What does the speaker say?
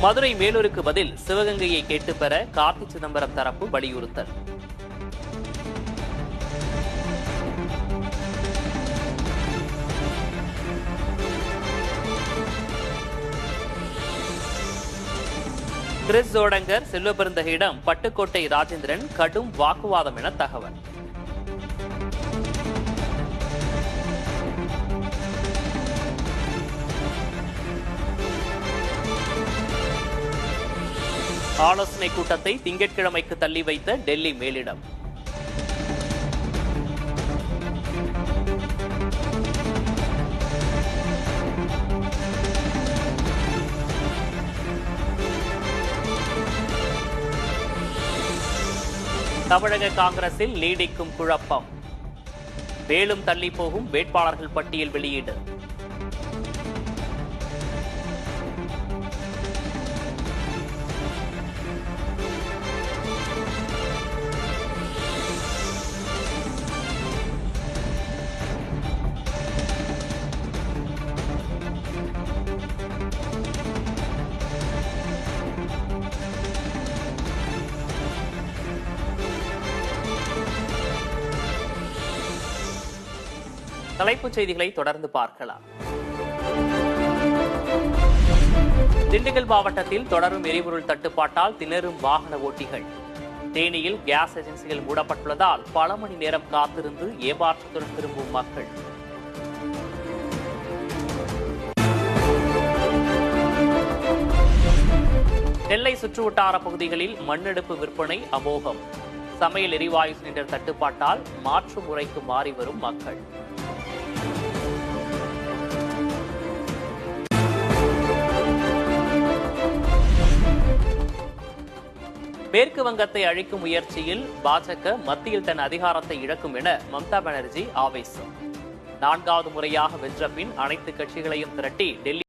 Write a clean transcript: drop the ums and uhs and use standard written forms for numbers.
மதுரை மேலூருக்கு பதில் சிவகங்கையை கேட்டு பெற கார்த்தி சிதம்பரம் தரப்பு வலியுறுத்தல். கிறிஸ் ஜோடங்கர் செல்வபெருந்தகையிடம் பட்டுக்கோட்டை ராஜேந்திரன் கடும் வாக்குவாதம் என தகவல். ஆலோசனை கூட்டத்தை திங்கட்கிழமைக்கு தள்ளி வைத்த டெல்லி மேலிடம். தமிழக காங்கிரஸில் நீடிக்கும் குழப்பம். மேலும் தள்ளி போகும் வேட்பாளர்கள் பட்டியல் வெளியீடு. தலைப்புச் செய்திகளை தொடர்ந்து பார்க்கலாம். திண்டுக்கல் மாவட்டத்தில் தொடரும் எரிபொருள் தட்டுப்பாட்டால் திணறும் வாகன ஓட்டிகள். தேனியில் கேஸ் ஏஜென்சிகள் மூடப்பட்டுள்ளதால் பல மணி நேரம் காத்திருந்து ஏமாற்றத்துடன் திரும்பும் மக்கள். நெல்லை சுற்றுவட்டார பகுதிகளில் மண்ணெடுப்பு விற்பனை அமோகம். சமையல் எரிவாயு சிலிண்டர் தட்டுப்பாட்டால் மாற்று முறைக்கு மாறி வரும் மக்கள். மேற்கு வங்கத்தை அழிக்கும் முயற்சியில் பாஜக மத்தியில் தன் அதிகாரத்தை இழக்கும் என மம்தா பானர்ஜி ஆவேசம். 4வது முறையாக வென்ற பின் அனைத்து கட்சிகளையும் திரட்டி டெல்லி